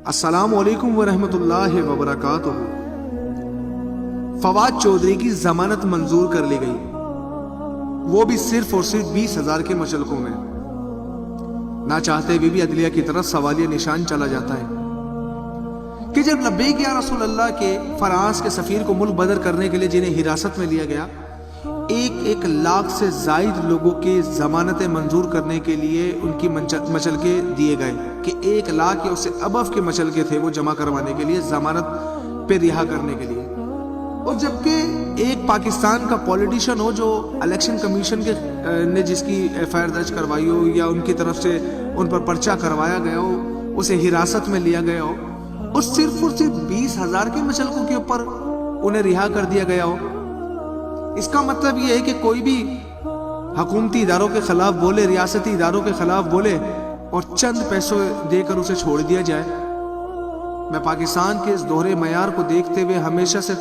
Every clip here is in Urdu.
السلام علیکم ورحمۃ اللہ وبرکاتہ۔ فواد چودھری کی ضمانت منظور کر لی گئی، وہ بھی صرف اور صرف 20,000 کے مشلقوں میں۔ نہ چاہتے بھی عدلیہ کی طرف سوالیہ نشان چلا جاتا ہے کہ جب لبیک یا رسول اللہ کے فرانس کے سفیر کو ملک بدر کرنے کے لیے جنہیں حراست میں لیا گیا، 1,00,000 سے زائد لوگوں کی ضمانتیں منظور کرنے کے لیے ان کی مچلکے دیے گئے کہ 1,00,000 یا اس سے ابف کے مچلکے تھے وہ جمع کروانے کے لیے، ضمانت پہ رہا کرنے کے لیے۔ اور جبکہ ایک پاکستان کا پولیٹیشین ہو جو الیکشن کمیشن نے جس کی FIR درج کروائی ہو یا ان کی طرف سے ان پر پرچہ کروایا گیا ہو، اسے حراست میں لیا گیا ہو، اور صرف 20,000 کے مچلکوں کے اوپر انہیں رہا کر دیا گیا ہو، اس کا مطلب یہ ہے کہ کوئی بھی حکومتی اداروں کے خلاف بولے، ریاستی اداروں کے خلاف بولے اور چند پیسوں دے کر اسے چھوڑ دیا جائے۔ میں پاکستان کے اس دوہرے معیار کو دیکھتے ہوئے ہمیشہ سے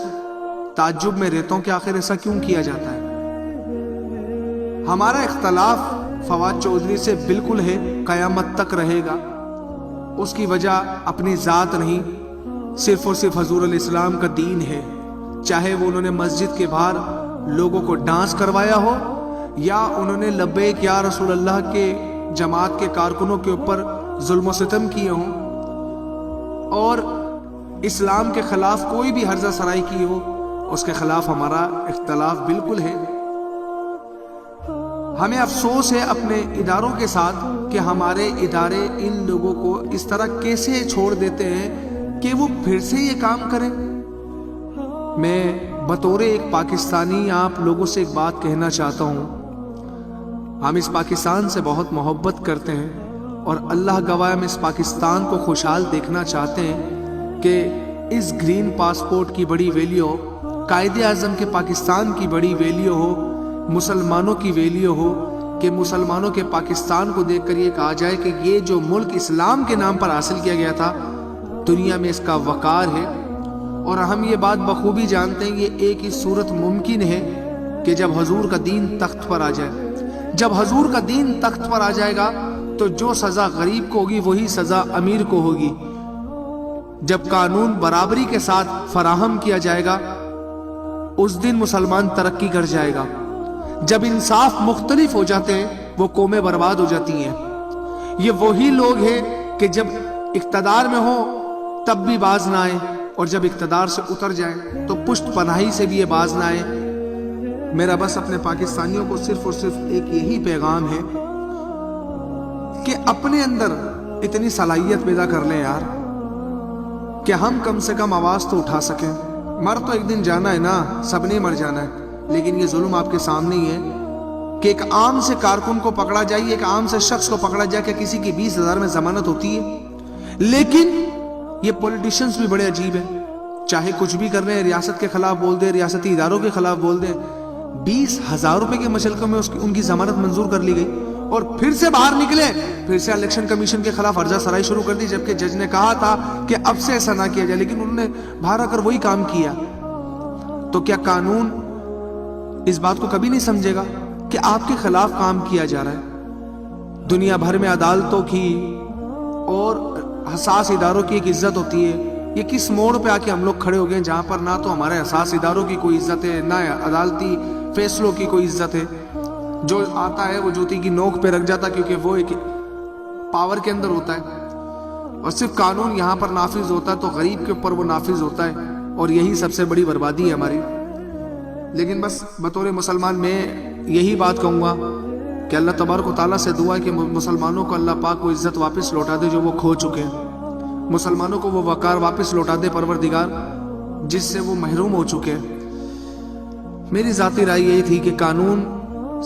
تعجب میں رہتا ہوں کہ آخر ایسا کیوں کیا جاتا ہے۔ ہمارا اختلاف فواد چودھری سے بالکل ہے، قیامت تک رہے گا۔ اس کی وجہ اپنی ذات نہیں، صرف اور صرف حضور علیہ السلام کا دین ہے۔ چاہے وہ انہوں نے مسجد کے باہر لوگوں کو ڈانس کروایا ہو یا انہوں نے لبیک یا رسول اللہ کے جماعت کے کارکنوں کے اوپر ظلم و ستم کیے ہوں، اور اسلام کے خلاف کوئی بھی ہرزہ سرائی کی ہو، اس کے خلاف ہمارا اختلاف بالکل ہے۔ ہمیں افسوس ہے اپنے اداروں کے ساتھ کہ ہمارے ادارے ان لوگوں کو اس طرح کیسے چھوڑ دیتے ہیں کہ وہ پھر سے یہ کام کریں۔ میں بطور ایک پاکستانی آپ لوگوں سے ایک بات کہنا چاہتا ہوں، ہم اس پاکستان سے بہت محبت کرتے ہیں اور اللہ گواہ ہم اس پاکستان کو خوشحال دیکھنا چاہتے ہیں کہ اس گرین پاسپورٹ کی بڑی ویلیو ہو، قائد اعظم کے پاکستان کی بڑی ویلیو ہو، مسلمانوں کی ویلیو ہو، کہ مسلمانوں کے پاکستان کو دیکھ کر یہ کہا جائے کہ یہ جو ملک اسلام کے نام پر حاصل کیا گیا تھا، دنیا میں اس کا وقار ہے۔ اور ہم یہ بات بخوبی جانتے ہیں یہ ایک ہی صورت ممکن ہے کہ جب حضور کا دین تخت پر آ جائے۔ جب حضور کا دین تخت پر آ جائے گا تو جو سزا غریب کو ہوگی وہی سزا امیر کو ہوگی۔ جب قانون برابری کے ساتھ فراہم کیا جائے گا اس دن مسلمان ترقی کر جائے گا۔ جب انصاف مختلف ہو جاتے ہیں وہ قومیں برباد ہو جاتی ہیں۔ یہ وہی لوگ ہیں کہ جب اقتدار میں ہوں تب بھی باز نہ آئے، اور جب اقتدار سے اتر جائیں تو پشت پناہی سے بھی یہ باز نہ آئے۔ میرا بس اپنے پاکستانیوں کو صرف اور صرف ایک یہی پیغام ہے کہ اپنے اندر اتنی صلاحیت پیدا کر لیں یار کہ ہم کم سے کم آواز تو اٹھا سکیں۔ مر تو ایک دن جانا ہے نا، سب نے مر جانا ہے، لیکن یہ ظلم آپ کے سامنے ہی ہے کہ ایک عام سے کارکن کو پکڑا جائے، ایک عام سے شخص کو پکڑا جائے کہ کسی کی 20,000 میں ضمانت ہوتی ہے۔ لیکن یہ پولیٹیشنز بھی بڑے عجیب ہیں، چاہے کچھ بھی کر رہے ہیں، ریاست کے خلاف بول دیں، ریاستی اداروں کے خلاف بول دیں، 20,000 روپے کے مشلقوں میں ان کی ضمانت منظور کر لی گئی، اور پھر سے باہر نکلے، پھر سے الیکشن کمیشن کے خلاف عرضہ سرائی شروع کر دی، جبکہ جج نے کہا تھا کہ اب سے ایسا نہ کیا جائے، لیکن انہوں نے باہر آ کر وہی کام کیا۔ تو کیا قانون اس بات کو کبھی نہیں سمجھے گا کہ آپ کے خلاف کام کیا جا رہا ہے؟ دنیا بھر میں عدالتوں کی اور حساس اداروں کی ایک عزت ہوتی ہے، یہ کس موڑ پہ آ کے ہم لوگ کھڑے ہو گئے جہاں پر نہ تو ہمارے حساس اداروں کی کوئی عزت ہے، نہ عدالتی فیصلوں کی کوئی عزت ہے۔ جو آتا ہے وہ جوتی کی نوک پہ رکھ جاتا کیونکہ وہ ایک پاور کے اندر ہوتا ہے، اور صرف قانون یہاں پر نافذ ہوتا ہے تو غریب کے اوپر وہ نافذ ہوتا ہے، اور یہی سب سے بڑی بربادی ہے ہماری۔ لیکن بس بطور مسلمان میں یہی بات کہوں گا کہ اللہ تبارک و تعالیٰ سے دعا ہے کہ مسلمانوں کو اللہ پاک وہ عزت واپس لوٹا دے جو وہ کھو چکے ہیں، مسلمانوں کو وہ وقار واپس لوٹا دے پروردگار جس سے وہ محروم ہو چکے ہیں۔ میری ذاتی رائے یہی تھی کہ قانون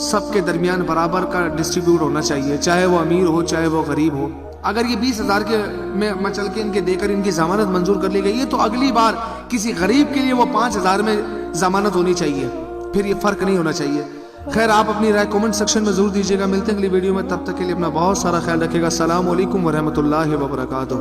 سب کے درمیان برابر کا ڈسٹریبیوٹ ہونا چاہیے، چاہے وہ امیر ہو چاہے وہ غریب ہو۔ اگر یہ 20,000 کے میں مچل کے ان کے دے کر ان کی ضمانت منظور کر لی گئی ہے تو اگلی بار کسی غریب کے لیے وہ 5,000 میں ضمانت ہونی چاہیے، پھر یہ فرق نہیں ہونا چاہیے۔ خیر، آپ اپنی رائے کومنٹ سیکشن میں ضرور دیجیے گا۔ ملتے ہیں اگلی ویڈیو میں، تب تک کے لیے اپنا بہت سارا خیال رکھے گا۔ السلام علیکم ورحمۃ اللہ وبرکاتہ۔